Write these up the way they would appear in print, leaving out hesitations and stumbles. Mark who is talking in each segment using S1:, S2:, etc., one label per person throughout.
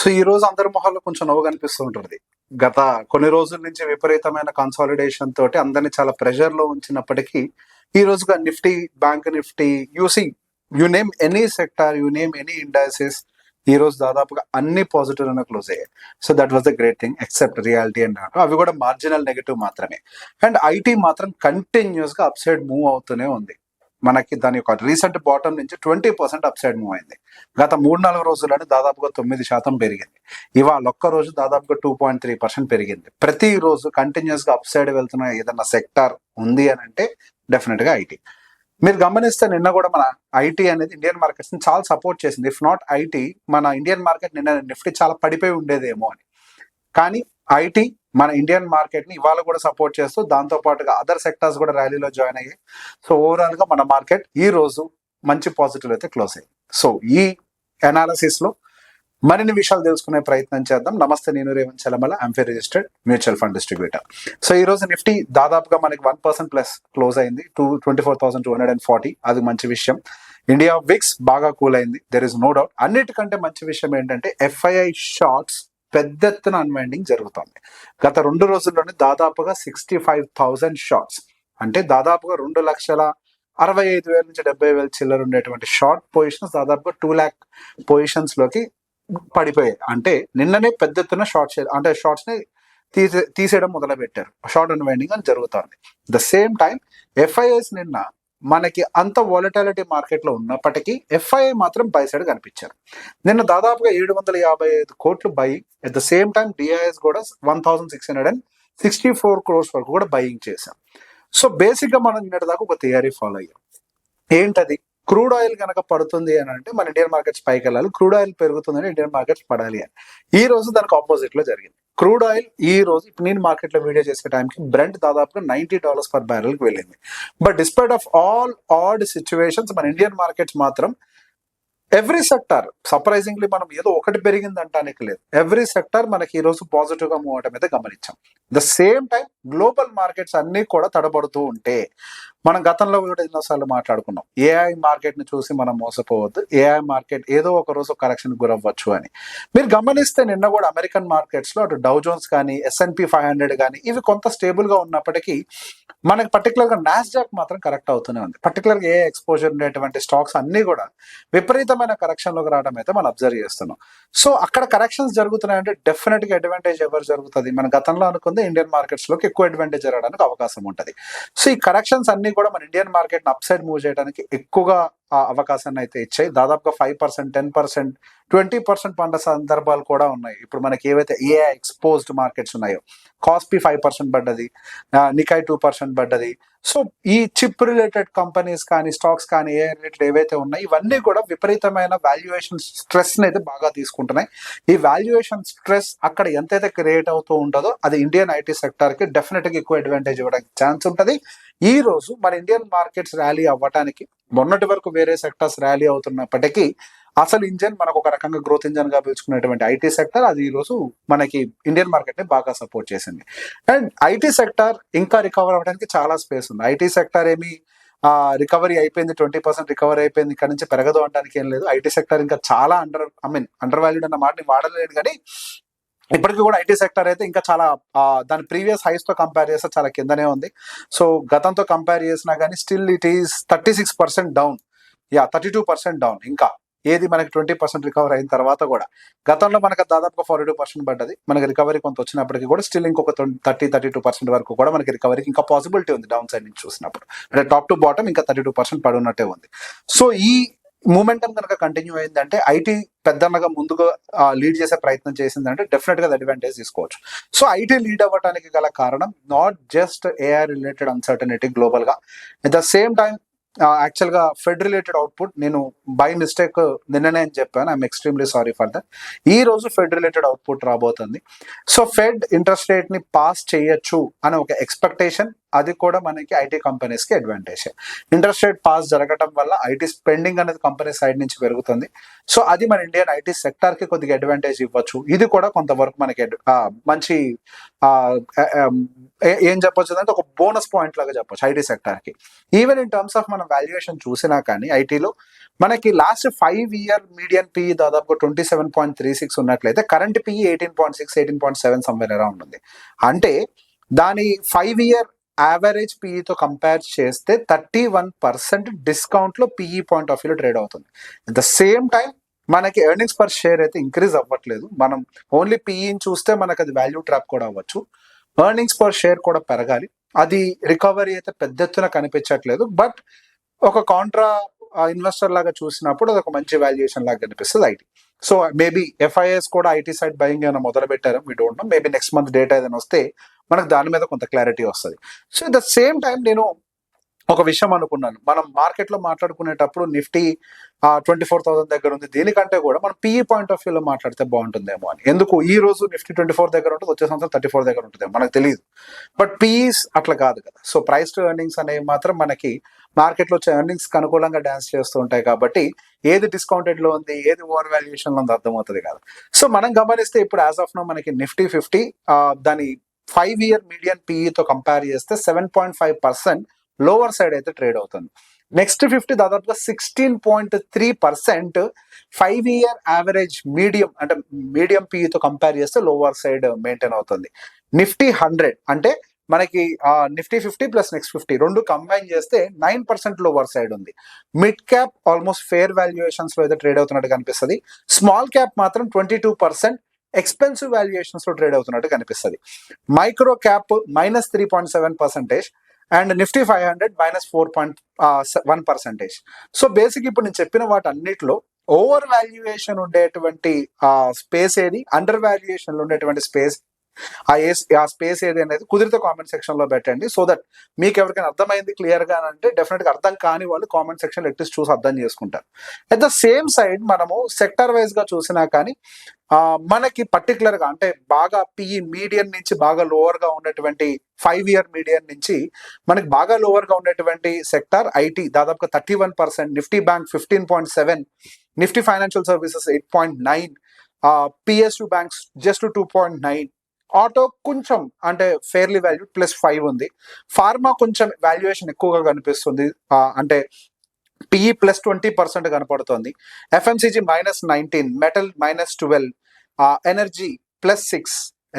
S1: So ఈ రోజు అందరి మొహాల్లో కొంచెం నవ్వు కనిపిస్తూ ఉంటుంది. గత కొన్ని రోజుల నుంచి విపరీతమైన కన్సాలిడేషన్ తోటి అందరిని చాలా ప్రెషర్ లో ఉంచినప్పటికీ ఈ రోజుగా Nifty, bank Nifty, you see, you name any sector, you name any industries, ఈ రోజు దాదాపుగా అన్ని పాజిటివ్ లోనే క్లోజ్ అయ్యాయి. So that was the great thing except reality and అవి కూడా మార్జినల్ నెగటివ్ మాత్రమే. అండ్ ఐటీ మాత్రం కంటిన్యూస్ గా అప్ సైడ్ మూవ్ అవుతూనే ఉంది. మనకి దాని యొక్క రీసెంట్ బాటమ్ నుంచి 20% అప్ సైడ్ మూవ్ అయింది. గత 3-4 రోజుల్లోనే దాదాపుగా 9% పెరిగింది. ఇవాళ ఒక్క రోజు దాదాపుగా 2.3% పెరిగింది. ప్రతి రోజు కంటిన్యూస్ గా అప్ సైడ్ వెళ్తున్న ఏదన్నా సెక్టార్ ఉంది అని అంటే డెఫినెట్ గా ఐటీ. మీరు గమనిస్తే నిన్న కూడా మన ఐటీ అనేది ఇండియన్ మార్కెట్స్ ని చాలా సపోర్ట్ చేసింది. ఇఫ్ నాట్ ఐటీ, మన ఇండియన్ మార్కెట్ నిన్న నిఫ్టీ చాలా పడిపోయి ఉండేదేమో అని. కానీ ఐటీ మన ఇండియన్ మార్కెట్ ని ఇవాళ కూడా సపోర్ట్ చేస్తూ దాంతో పాటుగా అదర్ సెక్టార్స్ కూడా ర్యాలీలో జాయిన్ అయ్యాయి. సో ఓవరాల్ గా మన మార్కెట్ ఈ రోజు మంచి పాజిటివ్ అయితే క్లోజ్ అయ్యింది. సో ఈ అనాలిసిస్ లో మరిన్ని విషయాలు తెలుసుకునే ప్రయత్నం చేద్దాం. నమస్తే, నేను Revanth Chalamala, AMFI registered mutual fund distributor. So ఈ రోజు నిఫ్టీ దాదాపుగా మనకి 1% ప్లస్ క్లోజ్ అయింది, 24,240. అది మంచి విషయం. ఇండియా విక్స్ బాగా కూల్ అయింది, దెర్ ఇస్ నో డౌట్. అన్నిటికంటే మంచి విషయం ఏంటంటే ఎఫ్ఐఐ షార్ట్స్ పెద్ద ఎత్తున అన్వైండింగ్ జరుగుతుంది. గత 2 రోజుల్లోనే దాదాపుగా 65,000 షార్ట్స్, అంటే దాదాపుగా 2,65,000 నుంచి 70,000 చిల్లర ఉండేటువంటి షార్ట్ పొజిషన్స్ దాదాపుగా 2 lakh పొజిషన్స్ లోకి పడిపోయాయి. అంటే నిన్ననే పెద్ద ఎత్తున షార్ట్స్ ని తీసేయడం మొదలు పెట్టారు. షార్ట్ అన్వైండింగ్ అని జరుగుతుంది. ద సేమ్ టైం ఎఫ్ఐఐస్ నిన్న మనకి అంత వాలటాలిటీ మార్కెట్ లో ఉన్నప్పటికీ ఎఫ్ఐఐ మాత్రం బై సైడ్ కనిపించారు. నిన్న దాదాపుగా 755 కోట్లు by. At the same time DIIs కూడా 1,664 crores వరకు కూడా బయింగ్ చేశాం. సో బేసిక్ గా మనం నిన్నటి దాకా ఒక థియరీ ఫాలో అయ్యాం. ఏంటది? క్రూడ్ ఆయిల్ కనుక పడుతుంది అని అంటే మన ఇండియన్ మార్కెట్స్ పైకి వెళ్ళాలి, క్రూడ్ ఆయిల్ పెరుగుతుందని ఇండియన్ మార్కెట్స్ పడాలి అని. ఈ రోజు దానికి ఆపోజిట్ లో జరిగింది. క్రూడ్ ఆయిల్ ఈ రోజు ఇప్పుడు నేను మార్కెట్ లో వీడియో చేసే టైంకి బ్రెంట్ దాదాపుగా $90 per barrel కి వెళ్ళింది. But despite of all odd situations మన ఇండియన్ మార్కెట్స్ మాత్రం ఎవ్రీ సెక్టార్ సర్ప్రైజింగ్లీ మనం ఏదో ఒకటి పెరిగింది అంటానికి లేదు. ఎవ్రీ సెక్టార్ మనకి ఈ రోజు పాజిటివ్ గా మూవ్ అవడం అయితే గమనించాం. The same time global markets అన్ని కూడా తడబడుతూ ఉంటే మనం గతంలో కూడా ఎన్నోసార్లు మాట్లాడుకున్నాం, ఏఐ మార్కెట్ ని చూసి మనం మోసపోవద్దు, ఏఐ మార్కెట్ ఏదో ఒక రోజు కరెక్షన్ గురవ్వచ్చు అని. మీరు గమనిస్తే నిన్న కూడా అమెరికన్ మార్కెట్స్ లో అటు డౌ జోన్స్ కానీ S&P 500 కానీ ఇవి కొంత స్టేబుల్ గా ఉన్నప్పటికీ మనకి పర్టికులర్ గా నాస్డాక్ మాత్రం కరెక్ట్ అవుతూనే ఉంది. పర్టికులర్ గా ఏ ఎక్స్పోజర్ ఉండేటువంటి స్టాక్స్ అన్ని కూడా విపరీతమైన కరెక్షన్ లోకి రావడం అయితే మనం అబ్జర్వ్ చేస్తున్నాం. సో అక్కడ కరెక్షన్స్ జరుగుతున్నాయంటే డెఫినెట్ గా అడ్వాంటేజ్ ఎవరు జరుగుతుంది? మన గతంలో అనుకుంది ఇండియన్ మార్కెట్స్ లోకి ఎక్కువ అడ్వాంటేజ్ రావడానికి అవకాశం ఉంటుంది. సో ఈ కరెక్షన్స్ అన్ని కూడా మన Indian market up side move చేయడానికి ఎక్కువగా అవకాశాన్ని అయితే ఇచ్చాయి. దాదాపుగా 5%, 10%, 20% పండ సందర్భాలు కూడా ఉన్నాయి. ఇప్పుడు మనకి ఏవైతే ఏఐ ఎక్స్పోజ్డ్ మార్కెట్స్ ఉన్నాయో, కాస్పీ 5% పడ్డది, నికాయ్ 2% పడ్డది. సో ఈ చిప్ రిలేటెడ్ కంపెనీస్ కానీ స్టాక్స్ కానీ ఏఐ రిలేటెడ్ ఏవైతే ఉన్నాయి ఇవన్నీ కూడా విపరీతమైన వాల్యుయేషన్ స్ట్రెస్ అయితే బాగా తీసుకుంటున్నాయి. ఈ వాల్యుయేషన్ స్ట్రెస్ అక్కడ ఎంతైతే క్రియేట్ అవుతూ ఉంటుందో అది ఇండియన్ ఐటీ సెక్టర్ కి డెఫినెట్ గా ఎక్కువ అడ్వాంటేజ్ ఇవ్వడానికి ఛాన్స్ ఉంటుంది. ఈ రోజు మన ఇండియన్ మార్కెట్స్ ర్యాలీ అవ్వడానికి మొన్నటి వరకు వేరే సెక్టర్స్ ర్యాలీ అవుతున్నప్పటికీ అసలు ఇంజన్ మనకు ఒక రకంగా గ్రోత్ ఇంజన్ గా పిలుచుకునేటువంటి ఐటీ సెక్టర్ అది ఈ రోజు మనకి ఇండియన్ మార్కెట్ ని బాగా సపోర్ట్ చేసింది. అండ్ ఐటీ సెక్టర్ ఇంకా రికవర్ అవ్వడానికి చాలా స్పేస్ ఉంది. ఐటీ సెక్టర్ ఏమి రికవరీ అయిపోయింది, 20% రికవరీ అయిపోయింది, ఇక్కడ నుంచి పెరగదు అనడానికి ఏం లేదు. ఐటీ సెక్టర్ ఇంకా చాలా అండర్ వాల్యూడ్ అన్న మాటని వాడలేదు. కానీ ఇప్పటికీ కూడా ఐటీ సెక్టర్ అయితే ఇంకా చాలా దాని ప్రీవియస్ హైస్ తో కంపేర్ చేస్తే చాలా కిందనే ఉంది. సో గతంతో కంపేర్ చేసినా కానీ still it is 36% down, 32% down. ఇంకా ఏది మనకి 20% రికవర్ అయిన తర్వాత కూడా గతంలో మనకు దాదాపుగా 42% పడ్డది. మనకి రికవరీ కొంత వచ్చినప్పటికీ కూడా స్టిల్ ఇంకొక 32% వరకు కూడా మనకి రికవరీకి ఇంకా పాసిబిలిటీ ఉంది డౌన్ సైడ్ నుంచి చూసినప్పుడు. అంటే టాప్ టు బాటమ్ ఇంకా 32% పడున్నట్టే ఉంది. సో ఈ మూమెంటం కనుక కంటిన్యూ అయిందంటే ఐటీ పెద్దగా ముందుగా లీడ్ చేసే ప్రయత్నం చేసిందంటే డెఫినెట్ గా అడ్వాంటేజ్ తీసుకోవచ్చు. సో ఐటీ లీడ్ అవ్వడానికి గల కారణం not just AI related uncertainty global గా, at the same time actual గా ఫెడ్ రిలేటెడ్ అవుట్పుట్ నేను బై మిస్టేక్ నిన్ననే అని చెప్పాను. I'm extremely sorry for that. ఈ రోజు ఫెడ్ రిలేటెడ్ అవుట్పుట్ రాబోతుంది. సో ఫెడ్ ఇంట్రెస్ట్ రేట్ ని పాస్ చేయొచ్చు అనే ఒక ఎక్స్పెక్టేషన్ అది కూడా మనకి ఐటీ కంపెనీస్ కి అడ్వాంటేజ్. ఇంట్రెస్ట్ రేట్ పాస్ జరగడం వల్ల ఐటీ స్పెండింగ్ అనేది కంపెనీ సైడ్ నుంచి పెరుగుతుంది. సో అది మన ఇండియన్ ఐటీ సెక్టార్ కి కొద్దిగా అడ్వాంటేజ్ ఇవ్వచ్చు. ఇది కూడా కొంతవరకు మనకి మంచి ఏం చెప్పొచ్చు అంటే ఒక బోనస్ పాయింట్ లాగా చెప్పొచ్చు ఐటీ సెక్టార్ కి. ఈవెన్ ఇన్ టర్మ్స్ ఆఫ్ మనం వాల్యుయేషన్ చూసినా కానీ ఐటీలో మనకి లాస్ట్ 5 ఇయర్ మీడియన్ పిఈ దాదాపు 27.36 ఉన్నట్లయితే కరెంట్ పిఈ 18.6 18.7 సమ్వేర్ అరౌండ్ ఉంది. అంటే దాని 5 ఇయర్ యావరేజ్ పిఈతో కంపేర్ చేస్తే 31% డిస్కౌంట్ లో పిఈ పాయింట్ ఆఫ్ వ్యూలో ట్రేడ్ అవుతుంది. అట్ ద సేమ్ టైం మనకి ఎర్నింగ్స్ పర్ షేర్ అయితే ఇంక్రీజ్ అవ్వట్లేదు. మనం ఓన్లీ పిఈని చూస్తే మనకు అది వాల్యూ ట్రాప్ కూడా అవ్వచ్చు. ఎర్నింగ్స్ పర్ షేర్ కూడా పెరగాలి. అది రికవరీ అయితే పెద్ద ఎత్తున కనిపించట్లేదు. బట్ ఒక కాంట్రా ఇన్వెస్టర్ లాగా చూసినప్పుడు అది ఒక మంచి వాల్యుయేషన్ లాగా కనిపిస్తుంది ఐటీ. సో మేబీ ఎఫ్ఐఎస్ కూడా ఐటీ సైడ్ బయింగ్ ఏమైనా మొదలు పెట్టారు, we don't know. Maybe next month data ఏదైనా వస్తే మనకు దాని మీద కొంత క్లారిటీ వస్తుంది. So at the same time నేను ఒక విషయం అనుకున్నాను, మనం మార్కెట్ లో మాట్లాడుకునేటప్పుడు నిఫ్టీ 24,000 దగ్గర ఉంది, దీనికంటే కూడా మనం పిఈ పాయింట్ ఆఫ్ వ్యూలో మాట్లాడితే బాగుంటుందేమో అని. ఎందుకు ఈ రోజు నిఫ్టీ 24 దగ్గర ఉంటుంది, వచ్చే సంవత్సరం 34 దగ్గర ఉంటుందేమో మనకు తెలియదు. బట్ పిఈస్ అట్లా కాదు కదా. సో ప్రైస్ టు ఎర్నింగ్స్ అనేవి మాత్రం మనకి మార్కెట్ లో వచ్చే ఎర్నింగ్స్ కి అనుకూలంగా డాన్స్ చేస్తూ ఉంటాయి. కాబట్టి ఏది డిస్కౌంటెడ్ లో ఉంది, ఏది ఓవర్ వాల్యుయేషన్ లో ఉంది అర్థమవుతుంది కదా. సో మనం గమనిస్తే ఇప్పుడు యాజ్ ఆఫ్ నో మనకి నిఫ్టీ 50 దాని 5 ఇయర్ మీడియన్ పిఈతో కంపేర్ చేస్తే 7.5% లోవర్ సైడ్ అయితే ట్రేడ్ అవుతుంది. నెక్స్ట్ 50 దాదాపుగా 16.3% 5 ఇయర్ యావరేజ్ మీడియం అంటే మీడియం పిఈతో కంపేర్ చేస్తే లోవర్ సైడ్ మెయింటైన్ అవుతుంది. నిఫ్టీ 100 అంటే మనకి నిఫ్టీ 50 ప్లస్ నెక్స్ట్ 50 రెండు కంబైన్ చేస్తే 9% లోవర్ సైడ్ ఉంది. Mid cap almost fair valuations లో అయితే ట్రేడ్ అవుతున్నట్టు కనిపిస్తుంది. స్మాల్ క్యాప్ మాత్రం 22% ఎక్స్పెన్సివ్ వాల్యుయేషన్స్ లో ట్రేడ్ అవుతున్నట్టు కనిపిస్తుంది. Micro cap -3.7% and Nifty 500 -4.1%. So basic ఇప్పుడు నేను చెప్పిన వాటి అన్నిటిలో ఓవర్ వాల్యుయేషన్ ఉండేటువంటి స్పేస్ ఏది, అండర్ వాల్యుయేషన్ లో ఉండేటువంటి స్పేస్ ఆ స్పేస్ ఏది అనేది కుదిరితే కామెంట్ సెక్షన్ లో పెట్టండి. సో దట్ మీకు ఎవరికైనా అర్థమైంది క్లియర్ గా అంటే డెఫినెట్ గా అర్థం కాని వాళ్ళు కామెంట్ సెక్షన్ అట్లీస్ట్ చూసి అర్థం చేసుకుంటారు. అట్ ద సేమ్ సైడ్ మనము సెక్టర్ వైజ్ గా చూసినా కానీ మనకి పర్టికులర్ గా అంటే బాగా పిఈ మీడియన్ నుంచి బాగా లోవర్ గా ఉన్నటువంటి 5 ఇయర్ మీడియన్ నుంచి మనకి బాగా లోవర్ గా ఉన్నటువంటి సెక్టార్ ఐటీ దాదాపుగా 31%, Nifty bank 15.7, Nifty financial services 8.9, PSU banks just 2.9, auto కొంచెం అంటే ఫెయిర్లీ వాల్యూడ్ +5 ఉంది. ఫార్మా కొంచెం వాల్యుయేషన్ ఎక్కువగా కనిపిస్తుంది, అంటే పిఈ +20% కనపడుతుంది. FMCG -19, metal -12, energy +6,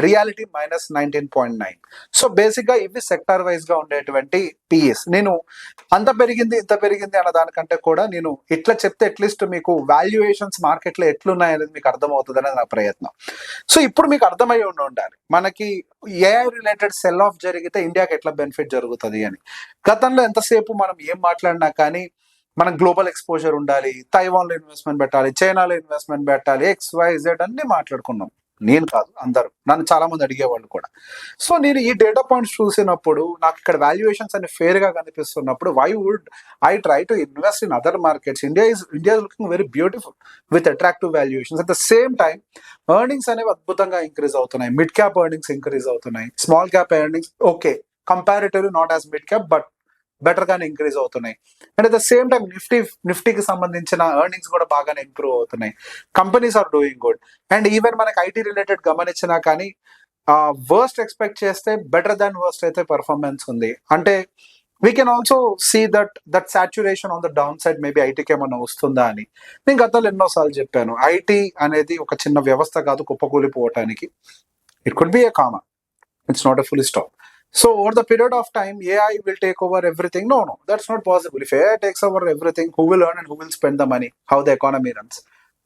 S1: reality -19.9. So basic గా ఇవి సెక్టార్ వైజ్ గా ఉండేటువంటి పిఈస్. నేను అంత పెరిగింది ఇంత పెరిగింది అన్న దానికంటే కూడా నేను ఇట్లా చెప్తే అట్లీస్ట్ మీకు వాల్యుయేషన్స్ మార్కెట్ లో ఎట్లున్నాయి అనేది మీకు అర్థమవుతుంది అనేది నా ప్రయత్నం. సో ఇప్పుడు మీకు అర్థమై ఉండాలి మనకి ఏఐ రిలేటెడ్ సెల్ ఆఫ్ జరిగితే ఇండియాకి ఎట్లా బెనిఫిట్ జరుగుతుంది అని. గతంలో ఎంతసేపు మనం ఏం మాట్లాడినా కానీ మనం గ్లోబల్ ఎక్స్పోజర్ ఉండాలి, తైవాన్ లో ఇన్వెస్ట్మెంట్ పెట్టాలి, చైనాలో ఇన్వెస్ట్మెంట్ పెట్టాలి, XYZ అన్ని మాట్లాడుకున్నాం. నేను కాదు, అందరూ, నన్ను చాలా మంది అడిగేవాళ్ళు కూడా. సో నేను ఈ డేటా పాయింట్స్ చూసినప్పుడు నాకు ఇక్కడ వాల్యుయేషన్స్ అన్ని ఫేర్ గా కనిపిస్తున్నప్పుడు why would I try to invest in other markets? India is looking very beautiful with attractive valuations. At the same time earnings అనేవి అద్భుతంగా ఇంక్రీజ్ అవుతున్నాయి. మిడ్ క్యాప్ ఎర్నింగ్స్ ఇంక్రీజ్ అవుతున్నాయి, small cap earnings okay comparatively not as mid cap but better గానే increase అవుతున్నాయి. And at the same time నిఫ్టీకి సంబంధించిన earnings కూడా బాగానే ఇంప్రూవ్ అవుతున్నాయి. Companies are doing good. And even మనకి ఐటీ రిలేటెడ్ గమనించినా కానీ వర్స్ట్ ఎక్స్పెక్ట్ చేస్తే బెటర్ దాన్ వర్స్ట్ అయితే పర్ఫార్మెన్స్ ఉంది. అంటే we can also see that saturation on the downside maybe ఐటీకి ఏమన్నా వస్తుందా అని. నేను గతంలో ఎన్నోసార్లు చెప్పాను, ఐటీ అనేది ఒక చిన్న వ్యవస్థ కాదు కుప్పకూలిపోవటానికి. It could be a comma, it's not a full stop. So over the period of time, AI will take over everything. No, that's not possible. If AI takes over everything, who will earn and who will spend the money? How the economy runs?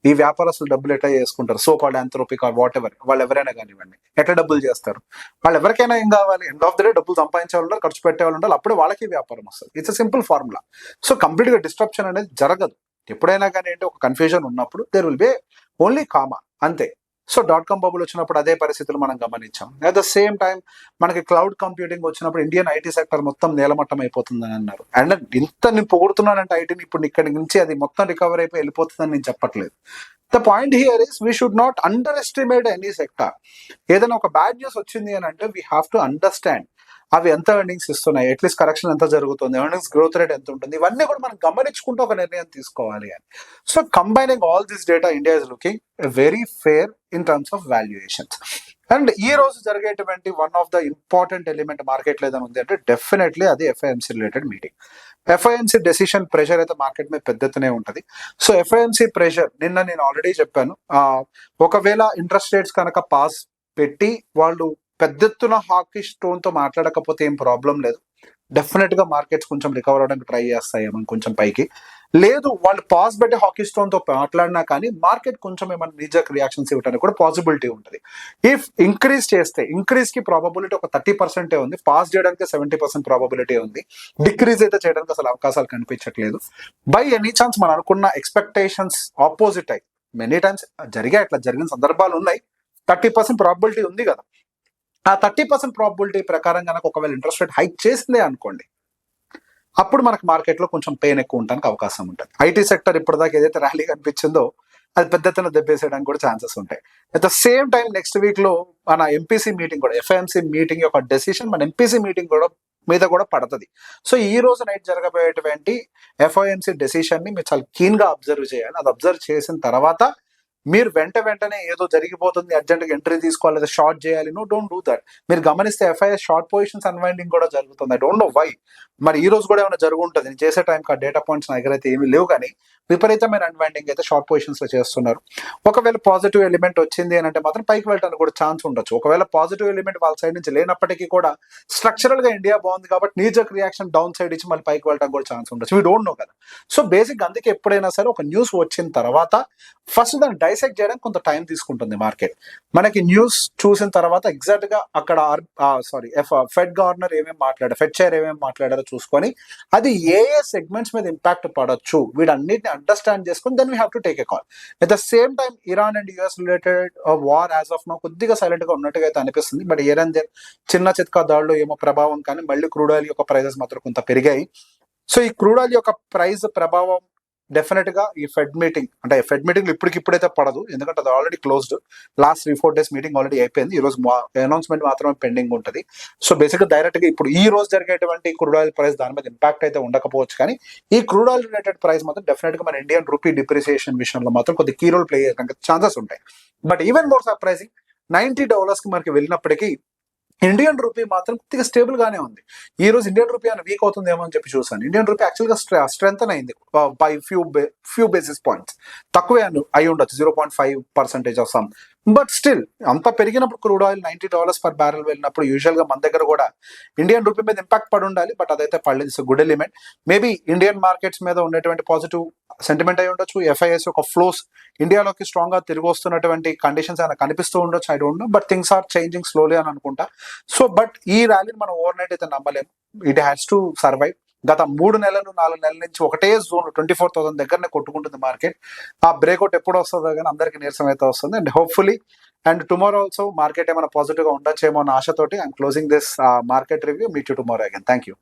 S1: ఈ వ్యాపారస్తులు డబ్బులు ఎట్లా చేసుకుంటారు? So called Anthropic or whatever, వాళ్ళు ఎవరైనా కానివ్వండి ఎట్లా డబ్బులు చేస్తారు? వాళ్ళు ఎవరికైనా ఏం కావాలి? ఎండ్ ఆఫ్ ద డే డబ్బులు సంపాదించే వాళ్ళు, ఖర్చు పెట్టే వాళ్ళు ఉండాలి, అప్పుడే వాళ్ళకి వ్యాపారం వస్తుంది. It's a simple formula. So complete గా డిస్ట్రప్షన్ అనేది జరగదు. ఎప్పుడైనా కానీ ఏంటి ఒక కన్ఫ్యూజన్ ఉన్నప్పుడు there will be only coma, అంతే. సో .com బబుల్ వచ్చినప్పుడు అదే పరిస్థితులు మనం గమనించాం. అట్ ద సేమ్ టైం మనకి క్లౌడ్ కంప్యూటింగ్ వచ్చినప్పుడు ఇండియన్ ఐటీ సెక్టర్ మొత్తం నేలమట్టం అయిపోతుందని అన్నారు. అండ్ ఇంత నేను పొగుడుతున్నానంటే ఐటీని ఇప్పుడు ఇక్కడి నుంచి అది మొత్తం రికవర్ అయిపోయి వెళ్ళిపోతుందని నేను చెప్పట్లేదు. The point here is we should not under estimate any sector. ఏదైనా ఒక బ్యాడ్ న్యూస్ వచ్చింది అని అంటే వీ హ్యావ్ టు అండర్స్టాండ్ అవి ఎంత ఎర్నింగ్స్ ఇస్తున్నాయి, అట్లీస్ట్ కరెక్షన్ ఎంత జరుగుతుంది, ఎర్నింగ్స్ గ్రోత్ రేట్ ఎంత ఉంటుంది, ఇవన్నీ కూడా మనం గమనించుకుంటూ ఒక నిర్ణయం తీసుకోవాలి అని. So combining all this data, India is looking very fair in terms of valuations. And ఈ రోజు జరిగేటువంటి one of the important element market లో ఏదైనా ఉంది అంటే డెఫినెట్లీ అది ఎఫ్ఐఎంసీ రిలేటెడ్ మీటింగ్. ఎఫ్ఐఎంసీ డెసిషన్ ప్రెషర్ అయితే మార్కెట్ మీద పెద్దతనే ఉంటుంది. సో ఎఫ్ఐఎంసీ ప్రెషర్ నిన్న నేను ఆల్రెడీ చెప్పాను, ఒకవేళ ఇంట్రెస్ట్ రేట్స్ కనుక పాస్ పెట్టి వాళ్ళు పెద్ద ఎత్తున హాకీ స్టోన్ తో మాట్లాడకపోతే ఏం ప్రాబ్లం లేదు, డెఫినెట్ గా మార్కెట్స్ కొంచెం రికవర్ అవడానికి ట్రై చేస్తాయేమో కొంచెం పైకి. లేదు వాళ్ళు పాస్ పెట్టి హాకీ స్టోన్ తో మాట్లాడినా కానీ మార్కెట్ కొంచెం ఏమైనా నిజక్ రియాక్షన్స్ ఇవ్వడానికి కూడా పాసిబిలిటీ ఉంటుంది. ఇఫ్ ఇంక్రీజ్ చేస్తే ఇంక్రీజ్ కి ప్రాబబిలిటీ ఒక 30% ఉంది, పాస్ చేయడానికి 70% ప్రాబబిలిటీ ఉంది, డిక్రీజ్ అయితే చేయడానికి అసలు అవకాశాలు కనిపించట్లేదు. బై ఎనీ ఛాన్స్ మనం అనుకున్న ఎక్స్పెక్టేషన్స్ ఆపోజిట్ అయ్యి మెనీ టైమ్స్ అట్లా జరిగిన సందర్భాలు ఉన్నాయి. 30% ప్రాబిలిటీ ఉంది కదా, ఆ 30% ప్రాబిలిటీ ప్రకారం కనుక ఒకవేళ ఇంట్రెస్ట్ రేట్ హైక్ చేసిందే అనుకోండి, అప్పుడు మనకు మార్కెట్ లో కొంచెం పెయిన్ ఎక్కువ ఉండడానికి అవకాశం ఉంటుంది. ఐటీ సెక్టర్ ఇప్పటిదాకా ఏదైతే ర్యాలీ కనిపించిందో అది పెద్ద ఎత్తున దెబ్బేసేయడానికి కూడా ఛాన్సెస్ ఉంటాయి. At the same time next week లో మన ఎంపీసీ మీటింగ్ కూడా, ఎఫ్ఐఎంసీ మీటింగ్ యొక్క డెసిషన్ మన ఎంపీసీ మీటింగ్ కూడా మీద కూడా పడుతుంది. సో ఈ రోజు నైట్ జరగబోయేటువంటి ఎఫ్ఐఎంసీ డెసిషన్ ని మీరు చాలా కీన్ గా అబ్జర్వ్ చేయాలి. అది అబ్జర్వ్ చేసిన తర్వాత మీరు వెంటనే ఏదో జరిగిపోతుంది అర్జెంట్ గా ఎంట్రీ తీసుకోవాలి లేదా షార్ట్ చేయాలి, నో డోంట్ డూ దట్. మీరు గమనిస్తే ఎఫ్ఐఎస్ షార్ట్ పొజిషన్స్ అన్వైండింగ్ కూడా జరుగుతుంది. ఐ డోంట్ నో వై, మరి ఈ రోజు కూడా ఏమైనా జరుగుంటుంది. నేను చేసే టైంకి ఆ డేటా పాయింట్స్ నా దగ్గర అయితే ఏమీ లేవు, కానీ విపరీతమైన అన్వైండింగ్ అయితే షార్ట్ పొజిషన్స్ లో చేస్తున్నారు. ఒకవేళ పాజిటివ్ ఎలిమెంట్ వచ్చింది అని అంటే మాత్రం పైకి వెళ్ళడానికి కూడా ఛాన్స్ ఉండొచ్చు. ఒకవేళ పాజిటివ్ ఎలిమెంట్ వాళ్ళ సైడ్ నుంచి లేనప్పటికీ కూడా స్ట్రక్చరల్ గా ఇండియా బాగుంది కాబట్టి నీజక్ రియాక్షన్ డౌన్ సైడ్ ఇచ్చి మళ్ళీ పైకి వెళ్ళడానికి కూడా ఛాన్స్ ఉండొచ్చు. వీ డోంట్ నో కదా. సో బేసిక్ అందుకే ఎప్పుడైనా సరే ఒక న్యూస్ వచ్చిన తర్వాత ఫస్ట్ దాన్ని డైసెక్ట్ చేయడానికి కొంత టైం తీసుకుంటుంది మార్కెట్. మనకి న్యూస్ చూసిన తర్వాత ఎగ్జాక్ట్ గా అక్కడ ఫెడ్ గవర్నర్ ఏమేమి మాట్లాడారు, ఫెడ్ చైర్ ఏమేమి మాట్లాడారో చూసుకొని అది ఏ సెగ్మెంట్స్ మీద ఇంపాక్ట్ పడొచ్చు వీటన్నిటిని అండర్స్టాండ్ చేసుకుని then we have to take a call. At the same time Iran and US related war as of now కొద్దిగా సైలెంట్ గా ఉన్నట్టుగా అయితే అనిపిస్తుంది. బట్ ఇరాన్ చిన్న చిత్కా దాడులు ఏమో ప్రభావం, కానీ మళ్ళీ క్రూడ్ ఆయిల్ యొక్క ప్రైజెస్ మాత్రం కొంత పెరిగాయి. సో ఈ క్రూడ్ ఆయిల్ యొక్క ప్రైస్ ప్రభావం డెఫినెట్ గా ఈ ఫెడ్ మీటింగ్ ఇప్పటికిప్పుడైతే పడదు, ఎందుకంటే అది already closed. Last 3-4 days meeting already అయిపోయింది. ఈ రోజు అనౌన్స్మెంట్ మాత్రమే పెండింగ్ ఉంటుంది. సో బేసిక్ గా డైరెక్ట్ గా ఇప్పుడు ఈ రోజు జరిగేటువంటి క్రూడ్ ఆయిల్ ప్రైస్ దాని మీద ఇంపాక్ట్ అయితే ఉండకపోవచ్చు, కానీ ఈ క్రూడ్ ఆయిల్ రిలేటెడ్ ప్రైస్ మాత్రం డెఫినెట్ గా మన ఇండియన్ రూపీ డిప్రిసియేషన్ విషయంలో మాత్రం కొద్ది కీ రోల్ ప్లే చేయడానికి ఛాన్సెస్ ఉంటాయి. బట్ ఈవెన్ మోర్ సర్ప్రైజింగ్, $90 కి మనకి వెళ్ళినప్పటికీ ఇండియన్ రూపీ మాత్రం కొద్దిగా స్టేబుల్ గానే ఉంది. ఈ రోజు ఇండియన్ రూపీ అని వీక్ అవుతుందేమో అని చెప్పి చూసాను. ఇండియన్ రూపీ యాక్చువల్ గా స్ట్రెంగ్ అయింది బై ఫ్యూ బేసిస్ పాయింట్స్, తక్కువే అయి ఉండొచ్చు, 0.5% ఆఫ్ సమ్. బట్ స్టిల్ అంత పెరిగినప్పుడు క్రూడ్ ఆయిల్ $90 per barrel వెళ్ళినప్పుడు యూజువల్ గా మన దగ్గర కూడా ఇండియన్ రూపీ మీద ఇంపాక్ట్ పడి ఉండాలి. బట్ అదైతే పడలేదు. It's good element. Maybe Indian markets మీద ఉండేటువంటి పాజిటివ్ సెంటిమెంట్ అయి ఉండొచ్చు. ఎఫ్ఐఎస్ ఒక ఫ్లోస్ ఇండియాలోకి స్ట్రాంగ్ గా తిరిగి వస్తున్నటువంటి కండిషన్స్ ఆయన కనిపిస్తూ ఉండొచ్చు. I don't know, but things are changing slowly అని అనుకుంటా. సో బట్ ఈ ర్యాలీని మనం ఓవర్ నైట్ అయితే నమ్మలేము. It has to survive. గత 3 నెలలు 4 నెలల నుంచి ఒకటే జోన్ 24,000 దగ్గరనే కొట్టుకుంటుంది మార్కెట్. ఆ బ్రేక్అవుట్ ఎప్పుడు వస్తుందో కానీ అందరికి నీరసం అయితే వస్తుంది. And hopefully and tomorrow also market ఏమైనా పాజిటివ్ గా ఉండొచ్చేమో అన్న ఆశతోటి I'm closing this market review. Meet you tomorrow again. Thank you.